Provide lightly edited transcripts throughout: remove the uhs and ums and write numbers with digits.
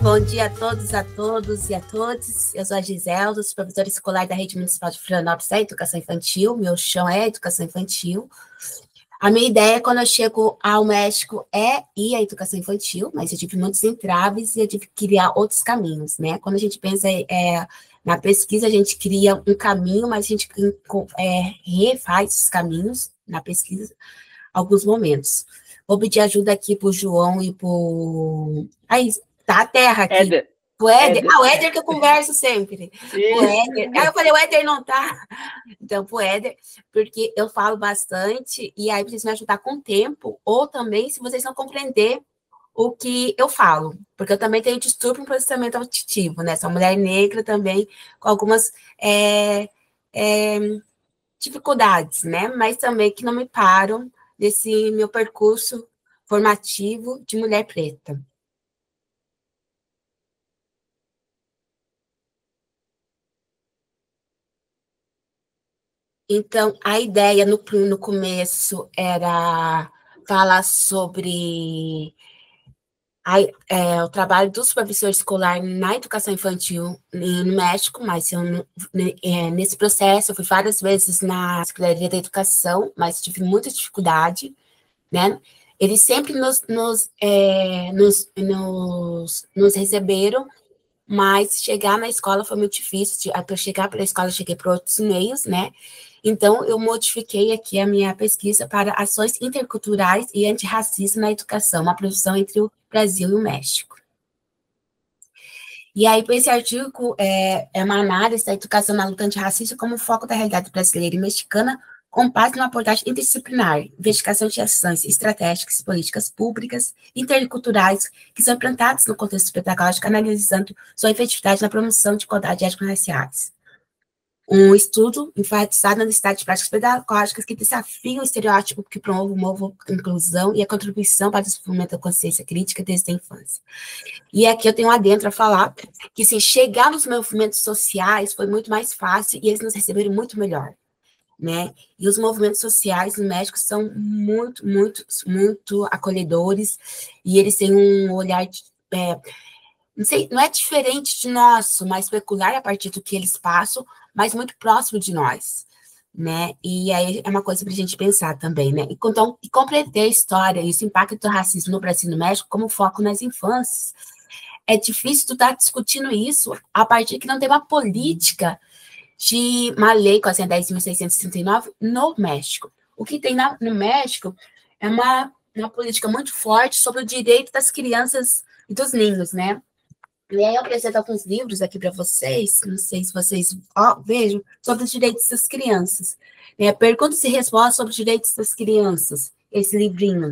Bom dia a todos e a todas. Eu sou a Gisela, sou professora escolar da Rede Municipal de Florianópolis da Educação Infantil. Meu chão é Educação Infantil. A minha ideia, quando eu chego ao México, é ir à Educação Infantil, mas eu tive muitos entraves e eu tive que criar outros caminhos, né? Quando a gente pensa na pesquisa, a gente cria um caminho, mas a gente refaz os caminhos na pesquisa em alguns momentos. Vou pedir ajuda aqui para o João e para o... Aí, tá a terra aqui. Éder. O Éder. O Éder que eu converso sempre. O Éder. Aí eu falei, o Éder não tá. Então, pro Éder, porque eu falo bastante, e aí vocês me ajudar com o tempo, ou também se vocês não compreender o que eu falo, porque eu também tenho distúrbio em processamento auditivo, né? Sou mulher negra também, com algumas dificuldades, né? Mas também que não me param desse meu percurso formativo de mulher preta. Então, a ideia no começo era falar sobre o trabalho do supervisor escolar na educação infantil no México, mas nesse processo eu fui várias vezes na Secretaria da Educação, mas tive muita dificuldade, né? Eles sempre nos receberam, mas chegar na escola foi muito difícil. Para chegar para a escola, eu cheguei por outros meios, né? Então, eu modifiquei aqui a minha pesquisa para ações interculturais e antirracismo na educação, uma produção entre o Brasil e o México. E aí, esse artigo é uma análise da educação na luta antirracista como foco da realidade brasileira e mexicana, com base numa abordagem interdisciplinar, investigação de ações estratégicas e políticas públicas interculturais que são implantadas no contexto pedagógico, analisando sua efetividade na promoção de igualdade étnico-raciais. Um estudo enfatizado na necessidade de práticas pedagógicas que desafiam o estereótipo, que promovem uma inclusão e a contribuição para o desenvolvimento da consciência crítica desde a infância. E aqui eu tenho um adentro a falar que, se chegar nos movimentos sociais foi muito mais fácil e eles nos receberam muito melhor, né? E os movimentos sociais no México são muito, muito, muito acolhedores e eles têm um olhar não sei, não é diferente de nosso, mas peculiar a partir do que eles passam, mas muito próximo de nós, né? E aí é uma coisa para a gente pensar também, né? Então, e compreender a história e esse impacto do racismo no Brasil e no México como foco nas infâncias. É difícil tu estar discutindo isso a partir que não tem uma política de uma lei 410.639 no México. O que tem no México é uma política muito forte sobre o direito das crianças e dos ninhos, né? E aí eu apresento alguns livros aqui para vocês, não sei se vocês vejam, sobre os direitos das crianças. Perguntas e respostas sobre os direitos das crianças, esse livrinho.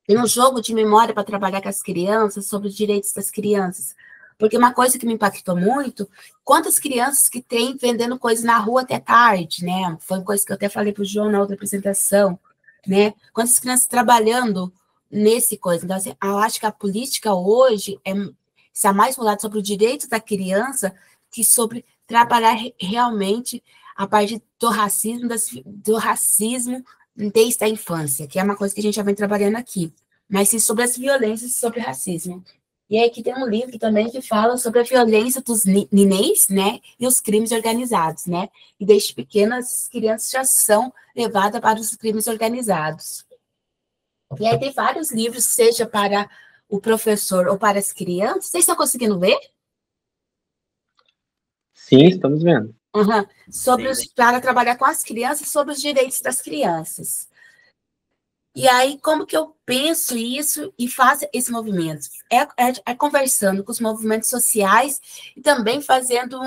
Tem um jogo de memória para trabalhar com as crianças, sobre os direitos das crianças. Porque uma coisa que me impactou muito, quantas crianças que tem vendendo coisas na rua até tarde, né? Foi uma coisa que eu até falei para o João na outra apresentação, né? Quantas crianças trabalhando nesse coisa. Então, assim, eu acho que a política hoje está mais voltado sobre o direito da criança que sobre trabalhar realmente a partir do racismo desde a infância, que é uma coisa que a gente já vem trabalhando aqui, mas sim sobre as violências e sobre o racismo. E aí aqui tem um livro também que fala sobre a violência dos nenéns, né, e os crimes organizados, né, e desde pequenas as crianças já são levadas para os crimes organizados. E aí tem vários livros, seja para o professor ou para as crianças. Vocês estão conseguindo ver? Sim, estamos vendo. Para trabalhar com as crianças, sobre os direitos das crianças. E aí, como que eu penso isso e faço esse movimento? É conversando com os movimentos sociais e também fazendo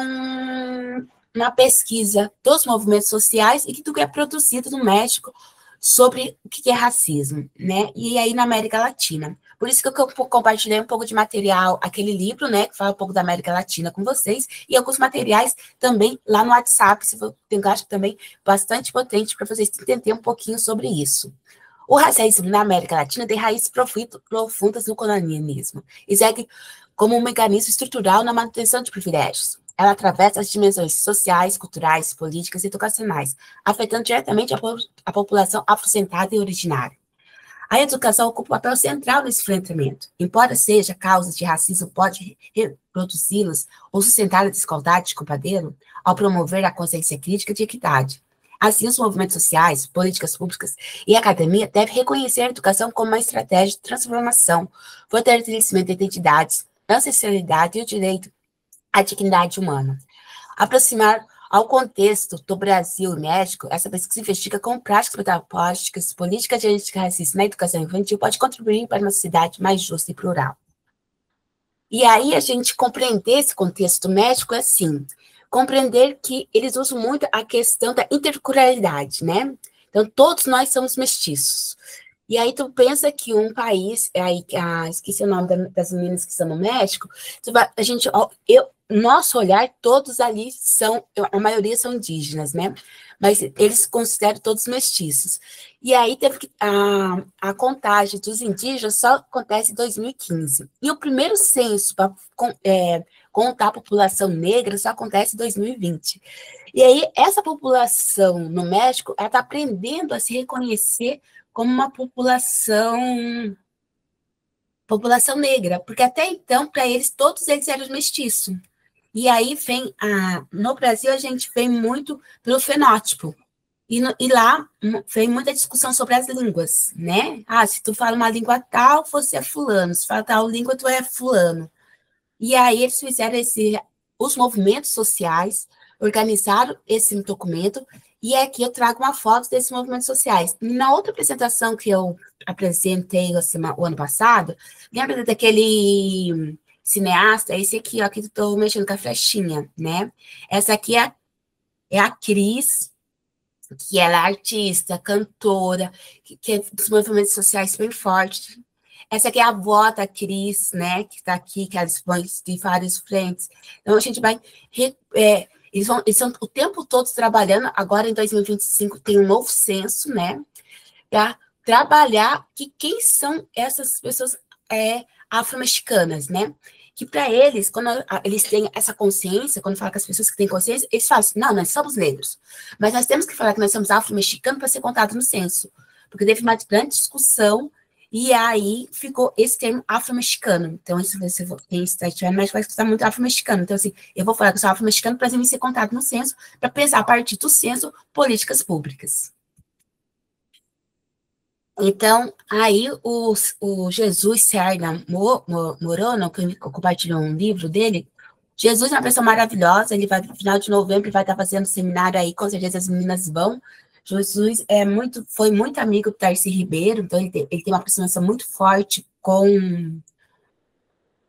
uma pesquisa dos movimentos sociais e do que é produzido no México sobre o que é racismo, né? E aí na América Latina. Por isso que eu compartilhei um pouco de material, aquele livro, né, que fala um pouco da América Latina com vocês, e alguns materiais também lá no WhatsApp, eu acho também bastante potente para vocês entenderem um pouquinho sobre isso. O racismo na América Latina tem raízes profundas no colonialismo e segue como um mecanismo estrutural na manutenção de privilégios. Ela atravessa as dimensões sociais, culturais, políticas e educacionais, afetando diretamente a população afrocentrada e originária. A educação ocupa um papel central nesse enfrentamento. Embora seja causas de racismo, pode reproduzi-las ou sustentar a desigualdade de compadeiro ao promover a consciência crítica de equidade. Assim, os movimentos sociais, políticas públicas e a academia devem reconhecer a educação como uma estratégia de transformação, fortalecimento de identidades, ancestralidade e o direito à dignidade humana. Aproximar ao contexto do Brasil e México, essa pesquisa investiga como práticas pedagógicas, políticas de antirracismo na educação infantil pode contribuir para uma sociedade mais justa e plural. E aí a gente compreender esse contexto do México é assim, compreender que eles usam muito a questão da interculturalidade, né? Então, todos nós somos mestiços. E aí tu pensa que um país, aí, esqueci o nome das meninas que estão no México, a gente, nosso olhar, todos ali são, a maioria são indígenas, né? Mas eles consideram todos mestiços. E aí teve que, a contagem dos indígenas só acontece em 2015. E o primeiro censo para contar a população negra só acontece em 2020. E aí essa população no México, ela está aprendendo a se reconhecer como uma população negra, porque até então, para eles, todos eles eram mestiços. E aí vem, no Brasil, a gente vem muito pelo fenótipo. E lá vem muita discussão sobre as línguas, né? Se tu fala uma língua tal, você é fulano. Se fala tal língua, tu é fulano. E aí eles fizeram os movimentos sociais, organizaram esse documento, e aqui eu trago uma foto desses movimentos sociais. Na outra apresentação que eu apresentei o ano passado, lembra daquele cineasta? Esse aqui, ó, que eu estou mexendo com a flechinha, né? Essa aqui é a Cris, que ela é artista, cantora, que é dos movimentos sociais bem forte. Essa aqui é a avó da Cris, né, que está aqui, que eles vão de várias frentes. Então, a gente vai... eles estão o tempo todo trabalhando, agora em 2025 tem um novo censo, né, para trabalhar quem são essas pessoas afro-mexicanas, né, que para eles, quando eles têm essa consciência, quando falam com as pessoas que têm consciência, eles falam assim, não, nós somos negros, mas nós temos que falar que nós somos afro-mexicanos para ser contado no censo, porque teve uma grande discussão, e aí ficou esse termo afro-mexicano. Então, se você estiver no México, vai escutar muito afro-mexicano. Então, assim, eu vou falar que eu sou afro-mexicano para me ser contado no censo, para pensar a partir do censo políticas públicas. Então, aí o Jesus Serna Morono, que compartilhou um livro dele, Jesus é uma pessoa maravilhosa, ele vai, no final de novembro, vai estar fazendo seminário aí, com certeza as meninas vão. Jesus foi muito amigo do Darcy Ribeiro, então ele tem uma aproximação muito forte com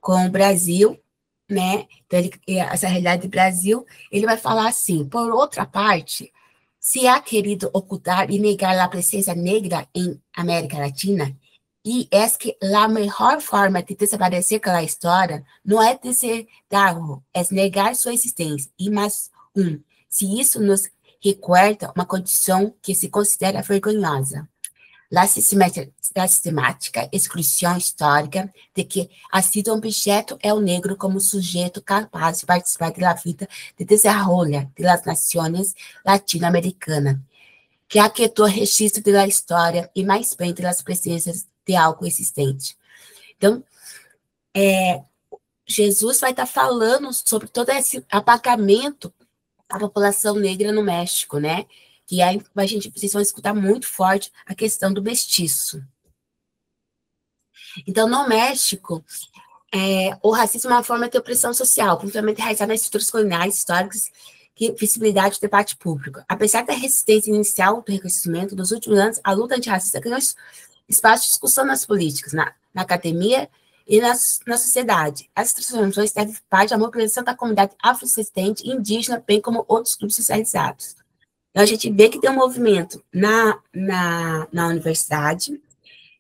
o Brasil, né? Então, essa realidade do Brasil, ele vai falar assim, por outra parte, se há querido ocultar e negar a presença negra em América Latina, e é que a melhor forma de desaparecer aquela história não é deserdá-lo, é negar sua existência. E mais se isso nos recuerda uma condição que se considera vergonhosa. La sistemática exclusão histórica de que ha sido objeto é o negro como sujeito capaz de participar da vida de desenvolvimento das nações latino-americanas, que aquietou o registro da história e mais bem das presenças de algo existente. Então, Jesus vai estar falando sobre todo esse apagamento da população negra no México, né? Que aí vocês vão escutar muito forte a questão do mestiço. Então, no México, o racismo é uma forma de opressão social, principalmente enraizada nas estruturas coloniais históricas e visibilidade do debate público. Apesar da resistência inicial do reconhecimento, nos últimos anos, a luta antirracista ganhou espaço de discussão nas políticas, na academia e na sociedade. Essas transformações devem parte da mobilização da comunidade afrodescendente e indígena, bem como outros grupos socializados. Então, a gente vê que tem um movimento na universidade,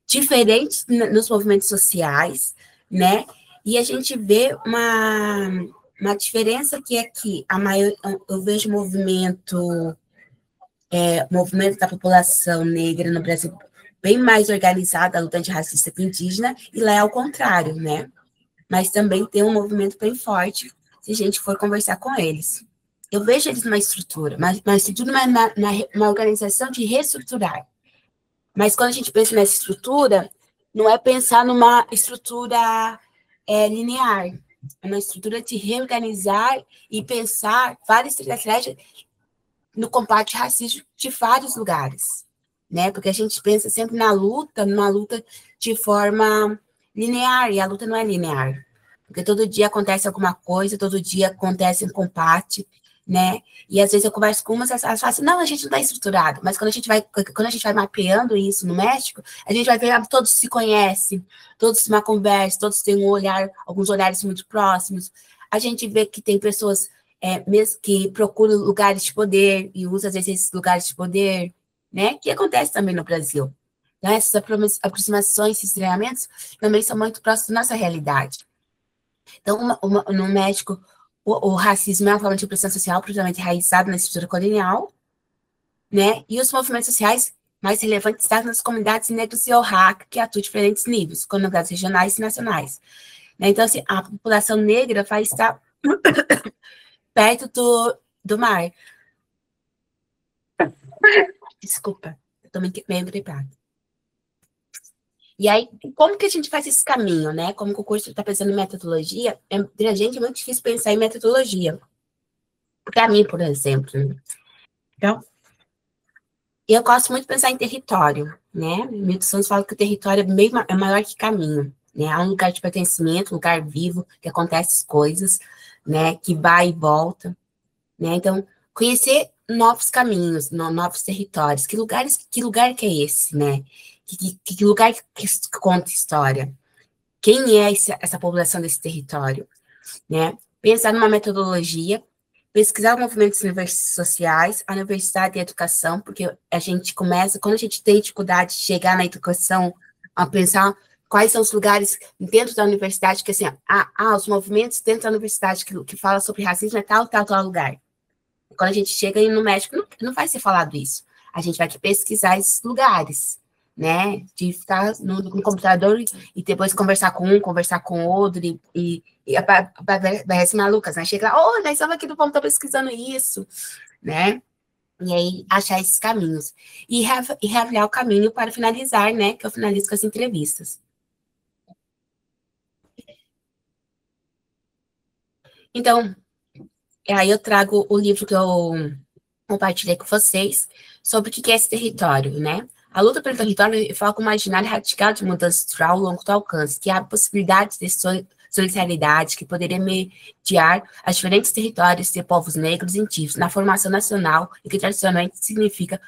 diferente nos movimentos sociais, né? E a gente vê uma diferença que é que eu vejo movimento da população negra no Brasil bem mais organizada, a luta antirracista que indígena, e lá é ao contrário, né? Mas também tem um movimento bem forte se a gente for conversar com eles. Eu vejo eles numa estrutura, mas estrutura uma organização de reestruturar. Mas quando a gente pensa nessa estrutura, não é pensar numa estrutura linear, é uma estrutura de reorganizar e pensar várias estratégias no combate racista de vários lugares, né? Porque a gente pensa sempre numa luta de forma linear, e a luta não é linear. Porque todo dia acontece alguma coisa, todo dia acontece um combate, né? E às vezes eu converso com umas, elas falam assim, não, a gente não está estruturado, mas quando a gente vai mapeando isso no México, a gente vai ver que todos se conhecem, todos se uma conversa, todos têm um olhar, alguns olhares muito próximos. A gente vê que tem pessoas mesmo que procuram lugares de poder e usa às vezes esses lugares de poder, né? Que acontece também no Brasil. Né? Essas aproximações, esses treinamentos também são muito próximos da nossa realidade. Então, no México, o racismo é uma forma de opressão social profundamente enraizada na estrutura colonial, né? E os movimentos sociais mais relevantes estão nas comunidades negras e Oaxaca, que atuam em diferentes níveis, comunidades regionais e nacionais. Né? Então, assim, a população negra vai estar perto do mar. Desculpa, eu tô meio gripada. E aí, como que a gente faz esse caminho, né? Como que o curso está pensando em metodologia, pra gente é muito difícil pensar em metodologia. Para mim, por exemplo. Então, eu gosto muito de pensar em território, né? Milton Santos fala que o território é maior que caminho, né? É um lugar de pertencimento, um lugar vivo, que acontece coisas, né? Que vai e volta, né? Então, conhecer novos caminhos, novos territórios. Que lugar que é esse, né? Que lugar que conta história? Quem é essa população desse território, né? Pensar numa metodologia, pesquisar movimentos sociais, a universidade e a educação, porque a gente começa, quando a gente tem dificuldade de chegar na educação, a pensar quais são os lugares dentro da universidade, que assim, os movimentos dentro da universidade que fala sobre racismo é tal lugar. Quando a gente chega no México, não vai ser falado isso. A gente vai pesquisar esses lugares, né? De ficar no computador e depois conversar com um, conversar com outro, e parece malucas, né? Chega lá, nós estamos aqui do ponto, pesquisando isso, né? E aí, achar esses caminhos. E reavaliar o caminho para finalizar, né? Que eu finalizo com as entrevistas. Então, aí eu trago o livro que eu compartilhei com vocês sobre o que é esse território, né? A luta pelo território foca um imaginário radical de mudança estrutural ao longo do alcance, que abre possibilidades de solidariedade que poderia mediar as diferentes territórios de povos negros e indígenas na formação nacional e que tradicionalmente significa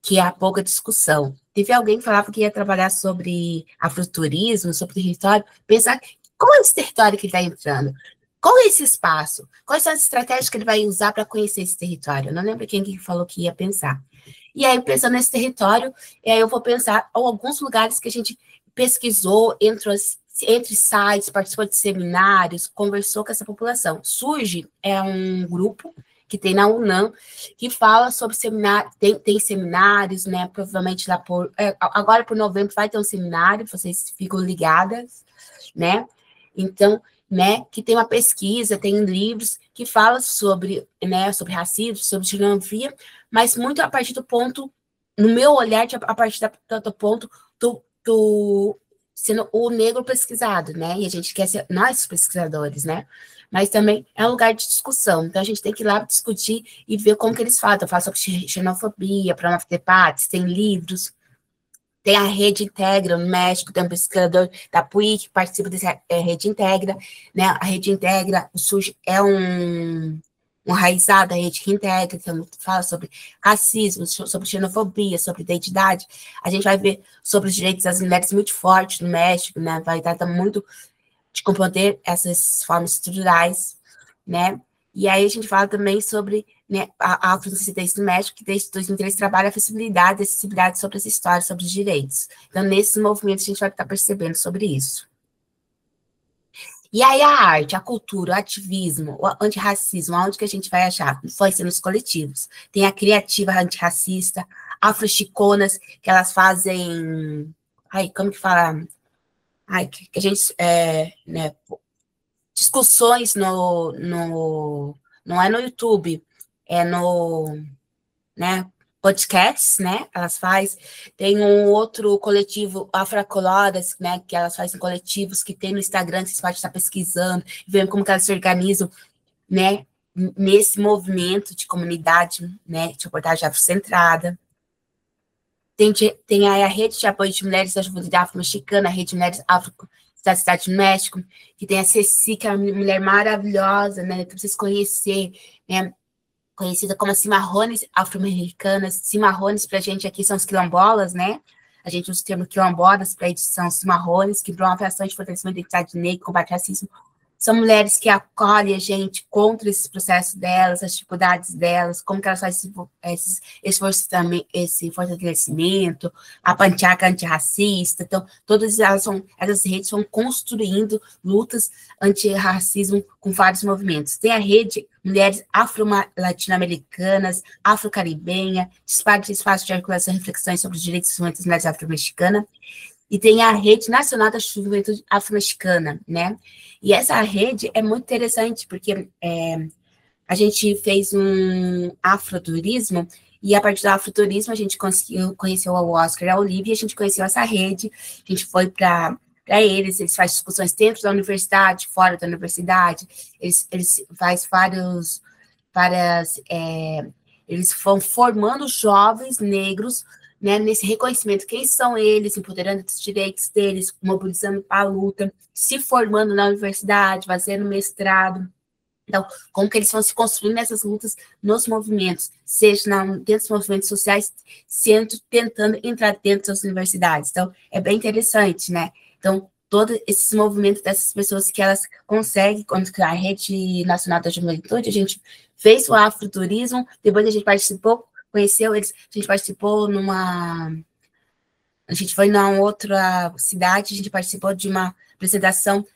que há pouca discussão. Teve alguém que falava que ia trabalhar sobre afroturismo, sobre território, pensar qual é esse território que ele está entrando? Qual é esse espaço? Quais são as estratégias que ele vai usar para conhecer esse território? Eu não lembro quem que falou que ia pensar. E aí, pensando nesse território, eu vou pensar alguns lugares que a gente pesquisou entre sites, participou de seminários, conversou com essa população. Surge um grupo que tem na UNAM, que fala sobre seminário, tem seminários, né? Provavelmente lá agora por novembro vai ter um seminário, vocês ficam ligadas, né? Então, né, que tem uma pesquisa, tem livros que falam sobre, né, sobre racismo, sobre xenofobia, mas muito a partir do ponto, no meu olhar, a partir do ponto do sendo o negro pesquisado, né, e a gente quer ser nós pesquisadores, né, mas também é um lugar de discussão, então a gente tem que ir lá discutir e ver como que eles falam. Eu falo sobre xenofobia, para não ter debates, tem livros, tem a Rede Integra no México, tem um pesquisador da PUI que participa dessa Rede Integra, né? A Rede Integra, o SUS é um raizado da Rede Integra, que fala sobre racismo, sobre xenofobia, sobre identidade. A gente vai ver sobre os direitos das mulheres muito forte no México, né? Vai tratar muito de compreender essas formas estruturais, né? E aí a gente fala também sobre, né, a Afrodescendência do México, que desde 2003 trabalha a acessibilidade sobre as histórias, sobre os direitos. Então, nesses movimentos, a gente vai estar percebendo sobre isso. E aí a arte, a cultura, o ativismo, o antirracismo, aonde que a gente vai achar? Influência nos coletivos. Tem a criativa antirracista, afrochiconas, que elas fazem... Ai, como que fala? Ai, que a gente... né, discussões não é no YouTube, é no, né, podcasts, né? Elas fazem. Tem um outro coletivo, Afrocoloras, né? Que elas fazem coletivos que tem no Instagram, que vocês podem estar pesquisando, vendo como que elas se organizam, né? Nesse movimento de comunidade, né? De abordagem afrocentrada. Tem aí a Rede de Apoio de Mulheres da Juventude Afro-Mexicana, a Rede de Mulheres Afro da Cidade do México, que tem a Ceci, que é uma mulher maravilhosa, né? Para vocês conhecerem, né? Conhecida como as cimarrones afro-americanas. Cimarrones, para a gente aqui, são os quilombolas, né? A gente usa o termo quilombolas para a edição cimarrones, que promovem ações de fortalecimento da identidade negra, combate ao racismo. São mulheres que acolhem a gente contra esse processo delas, as dificuldades delas, como que elas fazem esse fortalecimento, a panchaca antirracista. Então, todas essas redes vão construindo lutas antirracismo com vários movimentos. Tem a rede Mulheres Afro-Latino-Americanas, Afro-Caribenha, espaço de articulação e reflexões sobre os direitos das mulheres afro-mexicanas, e tem a Rede Nacional da Juventude Afro-Mexicana, né? E essa rede é muito interessante, porque a gente fez um afroturismo, e a partir do afroturismo a gente conseguiu conhecer o Oscar e a Olivia, a gente conheceu essa rede, a gente foi para eles fazem discussões dentro da universidade, fora da universidade, eles fazem eles vão formando jovens negros, né, nesse reconhecimento, quem são eles, empoderando os direitos deles, mobilizando para a luta, se formando na universidade, fazendo mestrado. Então, como que eles vão se construindo nessas lutas nos movimentos, seja dentro dos movimentos sociais, tentando entrar dentro das universidades. Então, é bem interessante, né? Então, todos esses movimentos dessas pessoas que elas conseguem, quando a Rede Nacional da Juventude, a gente fez o afroturismo, depois a gente participou, conheceu eles, a gente participou a gente foi numa outra cidade, a gente participou de uma apresentação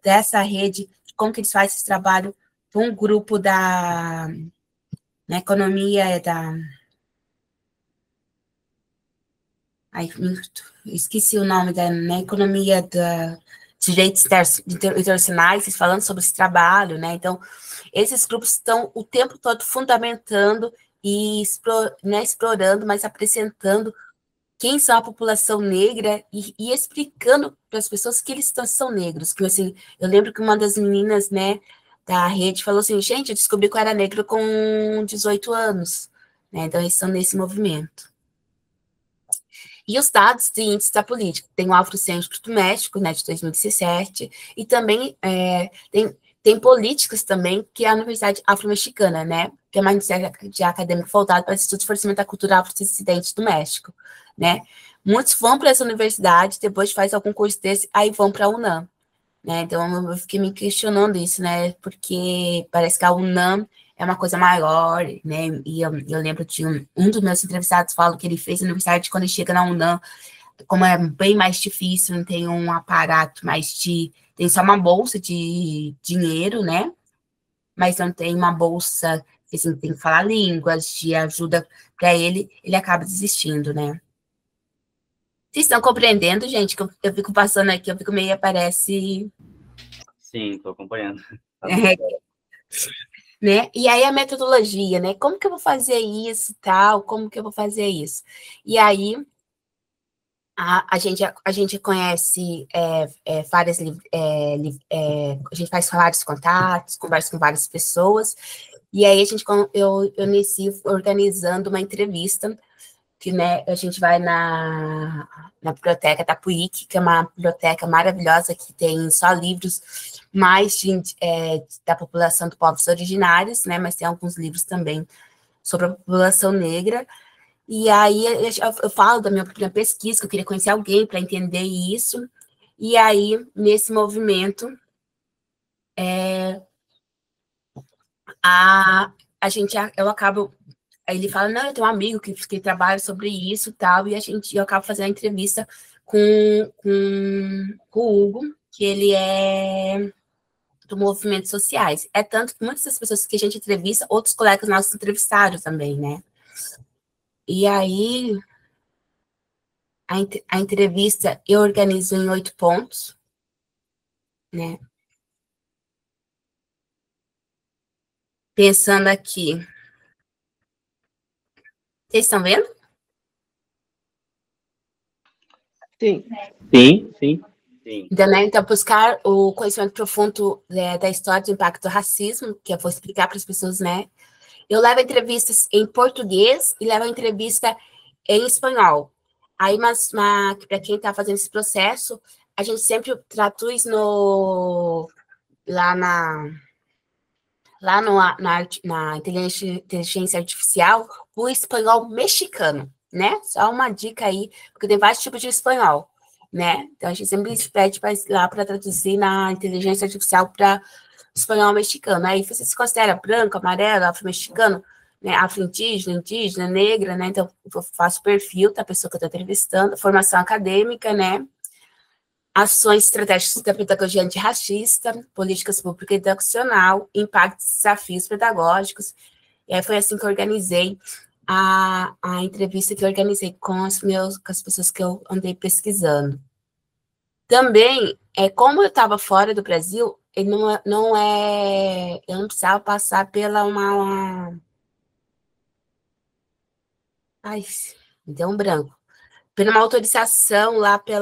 dessa rede, como que eles fazem esse trabalho com um grupo na economia ai, esqueci o nome na economia da direitos internacionais, falando sobre esse trabalho, né? Então, esses grupos estão o tempo todo fundamentando e não é explorando, mas apresentando quem são a população negra e explicando para as pessoas que eles são negros. Que, assim, eu lembro que uma das meninas, né, da rede falou assim, gente, eu descobri que eu era negro com 18 anos. Né? Então, eles estão nesse movimento. E os dados de índice da política. Tem o Afrocentro do México, né, de 2017, e também tem políticas também, que é a Universidade Afro-Mexicana, né, que é uma universidade de acadêmico voltado para o Estudo de Fortalecimento da Cultura Afrodescendente do México, né. Muitos vão para essa universidade, depois faz algum curso desse, aí vão para a UNAM, né, então eu fiquei me questionando isso, né, porque parece que a UNAM é uma coisa maior, né, e eu lembro de um dos meus entrevistados fala que ele fez a universidade quando ele chega na UNAM, como é bem mais difícil, não tem um aparato mais tem só uma bolsa de dinheiro, né, mas não tem uma bolsa, que assim, tem que falar línguas, de ajuda para ele acaba desistindo, né. Vocês estão compreendendo, gente, que eu fico passando aqui, eu fico meio, parece... Sim, estou acompanhando. Tá bem. É, né? E aí a metodologia, né? Como que eu vou fazer isso e tal? Como que eu vou fazer isso? E aí a gente conhece várias, a gente faz vários contatos, conversa com várias pessoas, e aí eu inicio organizando uma entrevista, que, né, a gente vai na biblioteca da PUIC, que é uma biblioteca maravilhosa, que tem só livros mais da população de povos originários, né, mas tem alguns livros também sobre a população negra. E aí eu falo da minha pesquisa, que eu queria conhecer alguém para entender isso. E aí, nesse movimento, eu acabo... Aí ele fala, não, eu tenho um amigo que trabalha sobre isso e tal, e eu acabo fazendo a entrevista com, com o Hugo, que ele é do movimentos sociais. É tanto que muitas das pessoas que a gente entrevista, outros colegas nossos entrevistaram também, né? E aí, a entrevista eu organizo em 8 pontos, né? Pensando aqui, Vocês estão vendo? Sim. Sim, sim. Sim. Então, buscar o conhecimento profundo da história do impacto do racismo, que eu vou explicar para as pessoas, né? Eu levo entrevistas em português e levo entrevista em espanhol. Aí, para quem está fazendo esse processo, a gente sempre traduz lá na inteligência artificial o espanhol mexicano, né? Só uma dica aí, porque tem vários tipos de espanhol, né? Então, a gente sempre pede lá para traduzir na inteligência artificial para espanhol mexicano. Aí você se considera branco, amarelo, afro-mexicano, né? Afro-indígena, indígena, negra, né? Então, eu faço o perfil da pessoa que eu estou entrevistando, formação acadêmica, né? Ações estratégicas da pedagogia antirracista, políticas públicas educacional, impactos e desafios pedagógicos. E aí foi assim que eu organizei a entrevista que eu organizei com as pessoas que eu andei pesquisando. Também, como eu estava fora do Brasil, eu não precisava passar pela Ai, me deu um branco. Pela uma autorização lá pelo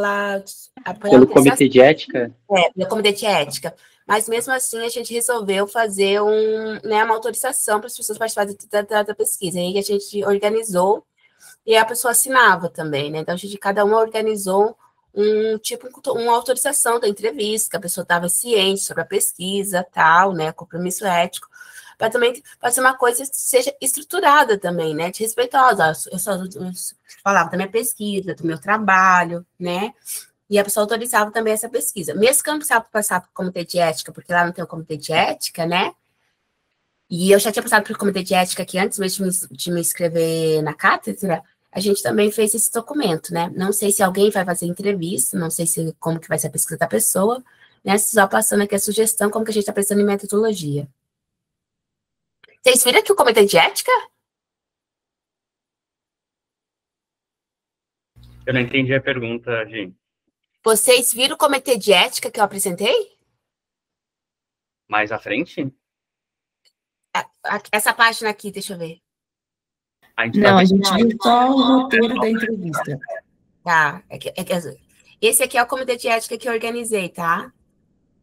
comitê de ética? Pelo comitê de ética. Mas, mesmo assim, a gente resolveu fazer uma autorização para as pessoas participarem da pesquisa. E aí a gente organizou e a pessoa assinava também, né? Então, cada uma organizou uma autorização da entrevista, que a pessoa estava ciente sobre a pesquisa, tal, né? Compromisso ético, para também fazer uma coisa que seja estruturada também, né? De respeitosa. Eu falava da minha pesquisa, do meu trabalho, né? E a pessoa autorizava também essa pesquisa. Mesmo que eu não precisava passar para o comitê de ética, porque lá não tem o comitê de ética, né? E eu já tinha passado pelo comitê de ética aqui antes mesmo de me inscrever na cátedra, a gente também fez esse documento, né? Não sei se alguém vai fazer entrevista, não sei como que vai ser a pesquisa da pessoa, né? Só passando aqui a sugestão, como que a gente está pensando em metodologia. Vocês viram aqui o comitê de ética? Eu não entendi a pergunta, Gi. Vocês viram o comitê de ética que eu apresentei? Mais à frente? Essa página aqui, deixa eu ver. A gente viu só o roteiro da entrevista. Tá, esse aqui é o comitê de ética que eu organizei, tá?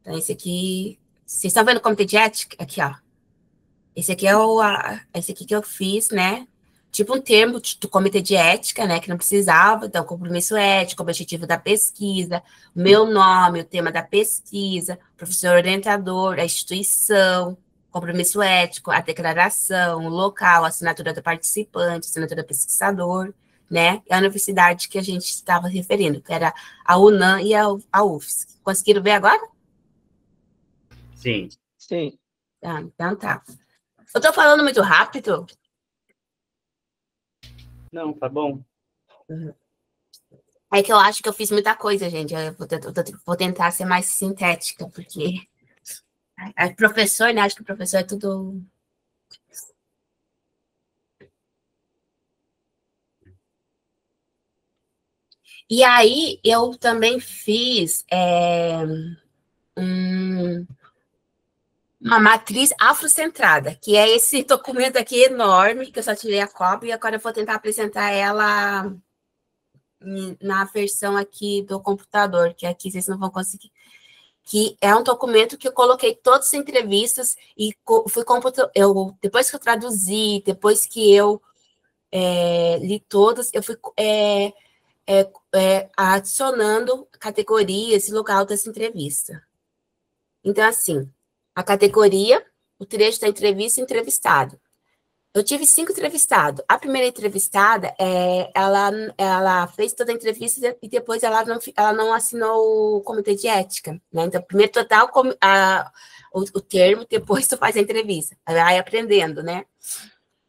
Então, esse aqui... Vocês estão vendo o comitê de ética? Aqui, ó. Esse aqui é esse aqui que eu fiz, né? Tipo um termo do comitê de ética, né? Que não precisava. Então, compromisso ético, objetivo da pesquisa, meu nome, o tema da pesquisa, professor orientador, a instituição, compromisso ético, a declaração, o local, a assinatura do participante, a assinatura do pesquisador, né? E a universidade que a gente estava referindo, que era a UNAM e a UFSC. Conseguiram ver agora? Sim. Sim. Então tá. Eu tô falando muito rápido? Não, tá bom. É que eu acho que eu fiz muita coisa, gente. Eu vou tentar ser mais sintética, porque professor, né? Acho que o professor é tudo... E aí, eu também fiz uma matriz afrocentrada, que é esse documento aqui enorme, que eu só tirei a cópia, e agora eu vou tentar apresentar ela na versão aqui do computador, que aqui vocês não vão conseguir. Que é um documento que eu coloquei todas as entrevistas e depois que eu traduzi, depois que eu li todas, eu fui adicionando categorias e local dessa entrevista. Então, assim, a categoria, o trecho da entrevista e entrevistado. Eu tive 5 entrevistados. A primeira entrevistada, ela fez toda a entrevista e depois ela não assinou o comitê de ética, né? Então, primeiro total o termo, depois tu faz a entrevista. Vai aprendendo, né?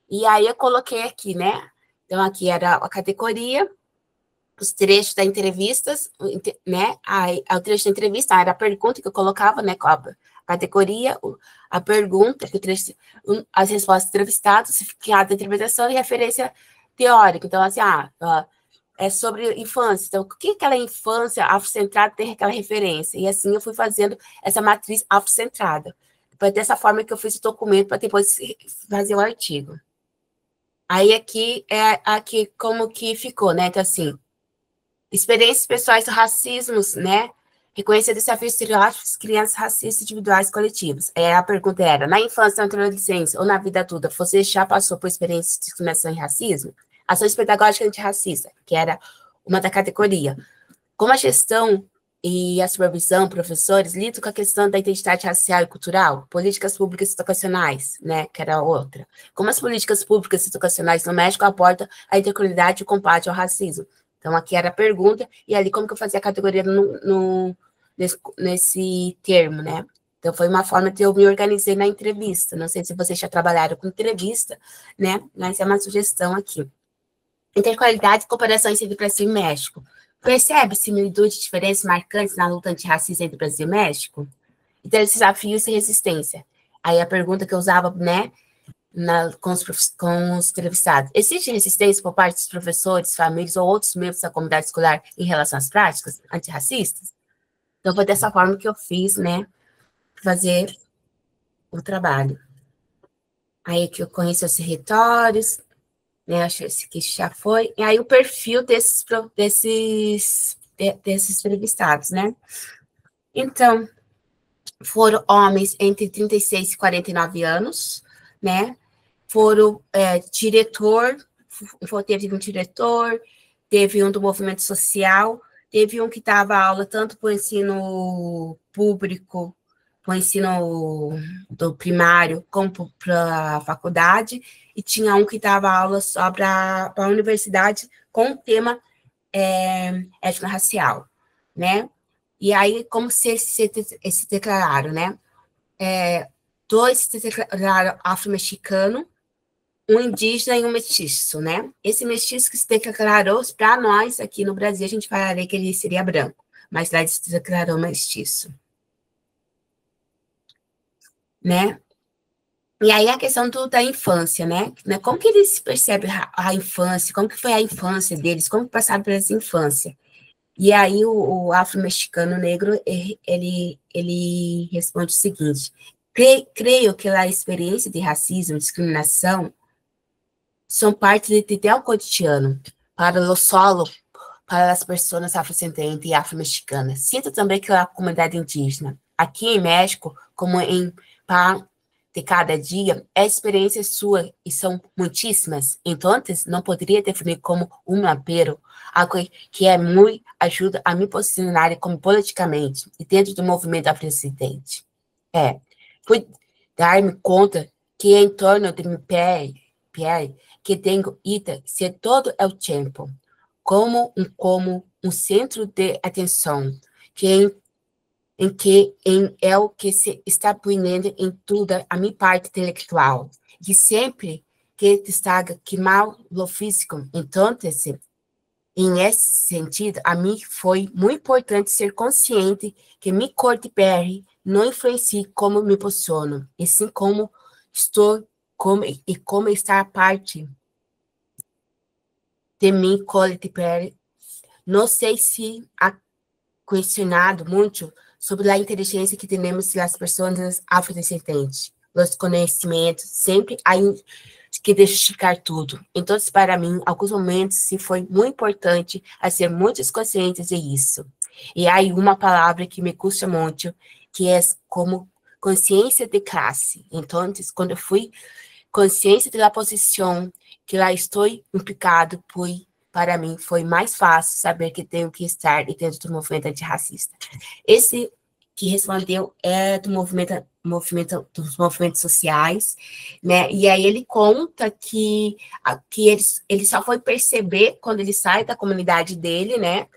E aí eu coloquei aqui, né? Então, aqui era a categoria, os trechos da entrevistas, né? Aí, o trecho da entrevista era a pergunta que eu colocava, né? A categoria, a pergunta, as respostas entrevistadas, significado da interpretação e referência teórica. Então, assim, é sobre infância. Então, o que aquela infância afrocentrada tem aquela referência? E assim eu fui fazendo essa matriz afrocentrada. Foi dessa forma que eu fiz o documento para depois fazer o artigo. Aí aqui como que ficou, né? Então, assim, experiências pessoais do racismo, né? Reconhecer desafios estereótipos, crianças racistas individuais e coletivos. A pergunta era, na infância, na adolescência ou na vida adulta, você já passou por experiências de discriminação e racismo? Ações pedagógicas antirracista, que era uma da categoria. Como a gestão e a supervisão, professores, lidam com a questão da identidade racial e cultural, políticas públicas educacionais, né, que era outra. Como as políticas públicas educacionais no México aportam a interculturalidade e o combate ao racismo. Então, aqui era a pergunta, e ali como que eu fazia a categoria nesse termo, né? Então, foi uma forma que eu me organizei na entrevista. Não sei se vocês já trabalharam com entrevista, né? Mas é uma sugestão aqui. Interqualidade e comparações entre Brasil e México. Percebe similitudes e diferenças marcantes na luta antirracista entre Brasil e México? Então, desafios e resistência. Aí a pergunta que eu usava, né, com os entrevistados. Existe resistência por parte dos professores, famílias ou outros membros da comunidade escolar em relação às práticas antirracistas? Então, foi dessa forma que eu fiz, né, fazer o trabalho. Aí que eu conheci os territórios, né, acho que já foi. E aí o perfil desses entrevistados, né? Então, foram homens entre 36 e 49 anos, né? Foram teve um diretor, teve um do movimento social, teve um que dava aula tanto para o ensino público, para o ensino do primário, como para a faculdade, e tinha um que dava aula só para a universidade com o tema étnico-racial, né? E aí, como se declararam, né? Dois se declararam afro-mexicano, um indígena e um mestiço, né? Esse mestiço que se declarou, para nós, aqui no Brasil, a gente falaria que ele seria branco, mas lá ele se declarou mestiço, né? E aí a questão da infância, né? Como que eles percebem a infância, como que foi a infância deles, como que passaram por essa infância? E aí o afro-mexicano negro, ele responde o seguinte, creio que a experiência de racismo e discriminação são parte do cotidiano para o solo, para as pessoas afrodescendentes e afro-mexicanas. Sinto também que a comunidade indígena, aqui em México, como em de cada dia, é experiência sua e são muitíssimas. Então, não poderia definir como pero algo que muito ajuda a me posicionar como politicamente e dentro do movimento afrodescendente. Fui dar-me conta que em torno de meu pé que tenho ido ser todo o tempo, como um centro de atenção, é o que se está punhando em toda a minha parte intelectual, e sempre que destaca que mal lo físico, então, em esse sentido, a mim foi muito importante ser consciente que minha cor de pele não influencia como me posiciono, e sim como estou, como está parte de minha cor de pele. Não sei se há questionado muito sobre a inteligência que temos das pessoas afrodescendentes, os conhecimentos, sempre há que justificar tudo. Então, para mim, em alguns momentos, se foi muito importante a ser muito conscientes disso. E há uma palavra que me custa muito, que é como consciência de classe. Então, quando eu fui consciência da posição que lá estou implicado, para mim, foi mais fácil saber que tenho que estar dentro do movimento antirracista. Esse que respondeu é dos movimentos sociais, né? E aí ele conta que ele só foi perceber quando ele sai da comunidade dele, né?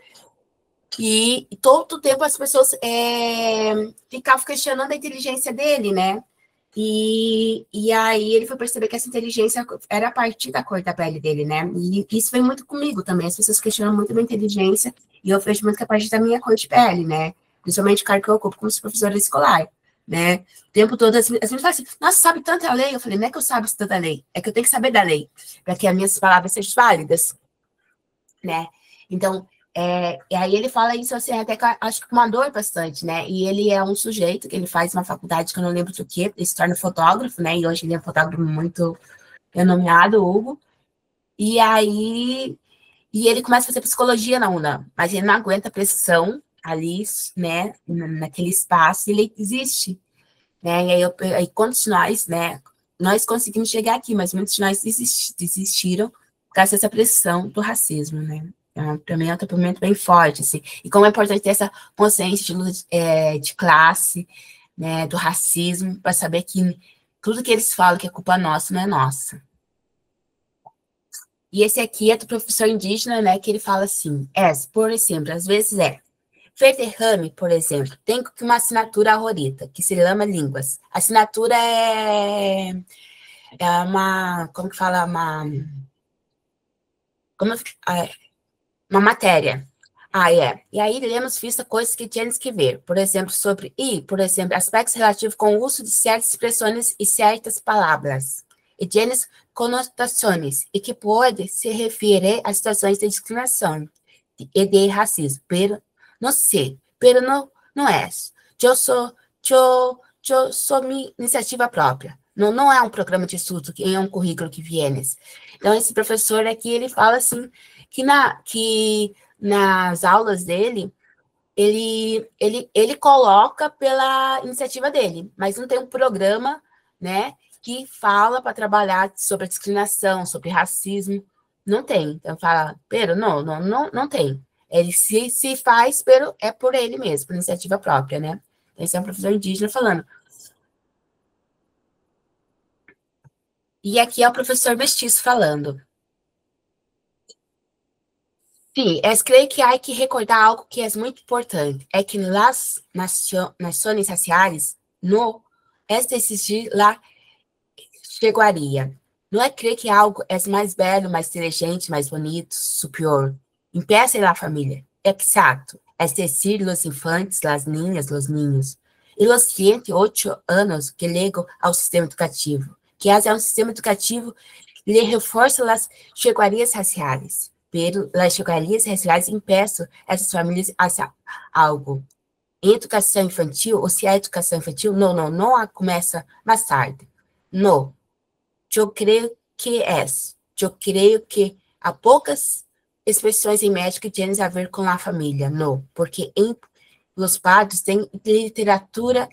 E todo o tempo as pessoas ficavam questionando a inteligência dele, né? E aí ele foi perceber que essa inteligência era a partir da cor da pele dele, né? E isso vem muito comigo também. As pessoas questionam muito a minha inteligência e eu vejo muito que é a partir da minha cor de pele, né? Principalmente o cargo que eu ocupo como professora escolar, né? O tempo todo, as meninas falam assim, nossa, sabe tanta lei? Eu falei, não é que eu saiba tanta lei, é que eu tenho que saber da lei, para que as minhas palavras sejam válidas, né? Então, e aí ele fala isso assim, até que eu acho que uma dor bastante, né? E ele é um sujeito que ele faz uma faculdade que eu não lembro do que, ele se torna fotógrafo, né? E hoje ele é um fotógrafo muito renomeado, Hugo. E aí, e ele começa a fazer psicologia na UNAM, mas ele não aguenta a pressão ali, né, naquele espaço, e ele existe, né, e aí quantos nós, né, nós conseguimos chegar aqui, mas muitos de nós desistiram por causa dessa pressão do racismo, né. Então, para mim é um depoimento bem forte, assim, e como é importante ter essa consciência de luta de classe, né, do racismo, para saber que tudo que eles falam que é culpa nossa não é nossa. E esse aqui é do professor indígena, né, que ele fala assim, por exemplo, às vezes Ferterrame, por exemplo, tem uma assinatura arrorita, que se lama línguas. A assinatura é uma, como que fala, uma matéria. E aí lemos vista coisas que temos que ver, por exemplo, aspectos relativos com o uso de certas expressões e certas palavras, e tienes conotações, e que pode se referir a situações de discriminação e de racismo, não sei, pero não é. Eu sou minha iniciativa própria. Não é um programa de estudo, é um currículo que vienes. Então, esse professor aqui, ele fala assim, que nas aulas dele, ele coloca pela iniciativa dele, mas não tem um programa, né, que fala para trabalhar sobre a discriminação, sobre racismo, não tem. Então, fala, pero não tem. Ele se faz, pero é por ele mesmo, por iniciativa própria, né? Esse é um professor indígena falando. E aqui é o professor mestiço falando. Sim, creio que há que recordar algo que é muito importante, é que nas nações raciais não existir la chegaria. Não é crer que algo é mais belo, mais inteligente, mais bonito, superior. Empieza na família. Exato. Es decir, los infantes, las niñas, los niños. E os 108 anos que legam ao sistema educativo, que é um sistema educativo que reforça as chegarias raciais. Pero as chegarias raciais impeçam essas famílias a algo. Em educação infantil, ou se a educação infantil, não começa mais tarde. Não. Eu creio que Eu creio que há poucas expressões em médico que têm a ver com a família. Não, porque em os padres têm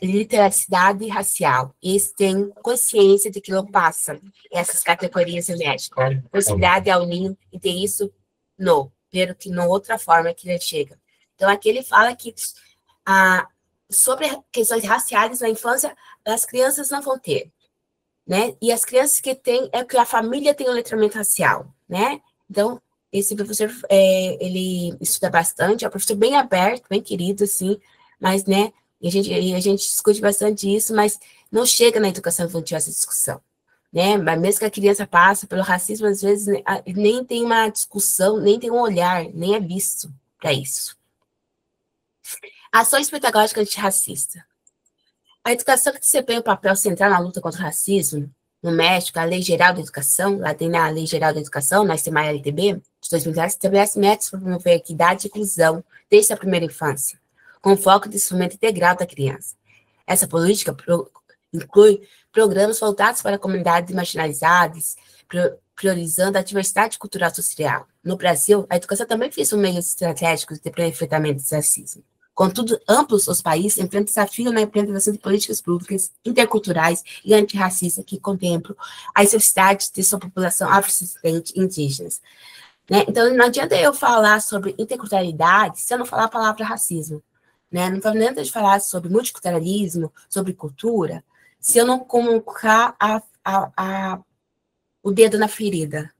literacidade racial. Eles têm consciência de que não passam essas categorias em médico. Possibilidade ao ninho, e ter isso, não. Pero que não outra forma que ele chega. Então, aqui ele fala que sobre questões raciais na infância, as crianças não vão ter. Né? E as crianças que têm, que a família tem um letramento racial, né? Então, esse professor, ele estuda bastante, é um professor bem aberto, bem querido, assim, mas, né, e a gente discute bastante isso, mas não chega na educação infantil essa discussão, né? Mas mesmo que a criança passe pelo racismo, às vezes nem tem uma discussão, nem tem um olhar, nem é visto para isso. Ações pedagógicas antirracistas. A educação que desempenha um papel central na luta contra o racismo, no México, a Lei Geral da Educação, lá tem na Lei Geral da Educação, nós temos a LTB, de 2010, estabelece métodos para promover equidade e inclusão desde a primeira infância, com foco de desenvolvimento integral da criança. Essa política inclui programas voltados para comunidades marginalizadas, priorizando a diversidade cultural e social. No Brasil, a educação também fez um meio estratégico de enfrentamento do racismo. Contudo, ambos os países enfrentam desafio na implementação de políticas públicas, interculturais e antirracistas que contemplam as necessidades de sua população afrodescendente e indígenas. Né? Então, não adianta eu falar sobre interculturalidade se eu não falar a palavra racismo. Né? Não adianta eu falar sobre multiculturalismo, sobre cultura, se eu não colocar o dedo na ferida.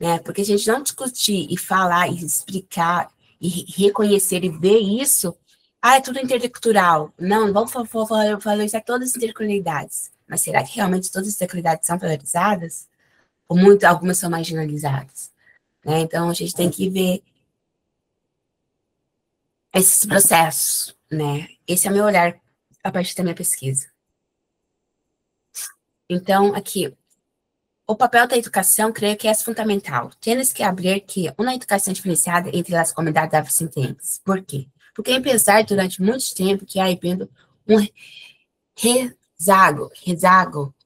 Né? Porque a gente não discutir e falar e explicar e reconhecer e ver isso, é tudo intercultural. Não, vamos valorizar todas as interculturalidades. Mas será que realmente todas as interculturalidades são valorizadas? Ou algumas são marginalizadas? Né? Então, a gente tem que ver esses processos. Né? Esse é o meu olhar a partir da minha pesquisa. Então, aqui, o papel da educação, creio que é fundamental. Temos que abrir que uma educação diferenciada entre as comunidades afrodescendentes. Por quê? Porque apesar durante muito tempo que há havido um rezago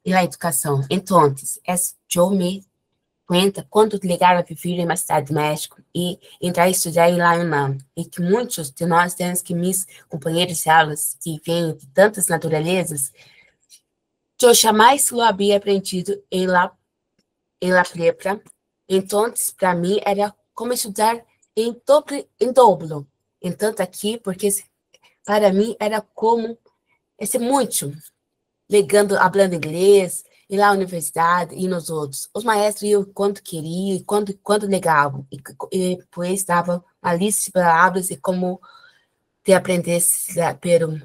na educação. Então, eu me quando ligaram a viver em uma cidade do México e entrar a estudar em La UNAM, e que muitos de nós temos que mis companheiros de aulas que vêm de tantas naturezas, eu jamais lo havia aprendido em La Prepa. Então, para mim, era como estudar em dobro. Entanto, aqui, porque para mim era como esse muito, ligando, falando inglês, ir lá à universidade e nos outros. Os maestros iam quando queriam, quando legavam, e depois davam uma lista de palavras e como te aprendesse, pero